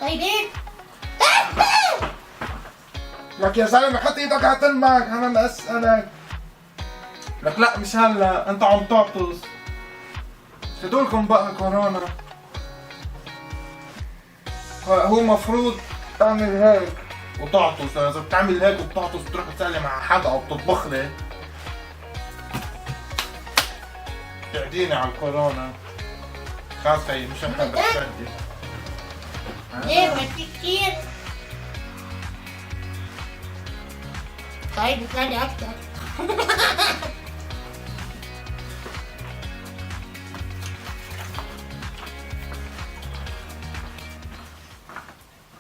طيبين. لك يا زلمه حط ايدك على تمك، انا بسألك. لك لا مش هلا، انت عم تعطس. هدولكم بقى كورونا. هو مفروض تعمل هيك وتعطس، اذا بتعمل هيك وبتعطس بتروح تسلم على حدا او بتطبخ لي. تعديني على الكورونا. خلاص هي مش انت بتشدي. ليه بدي كتير؟ طيب بتلاقي اكتر.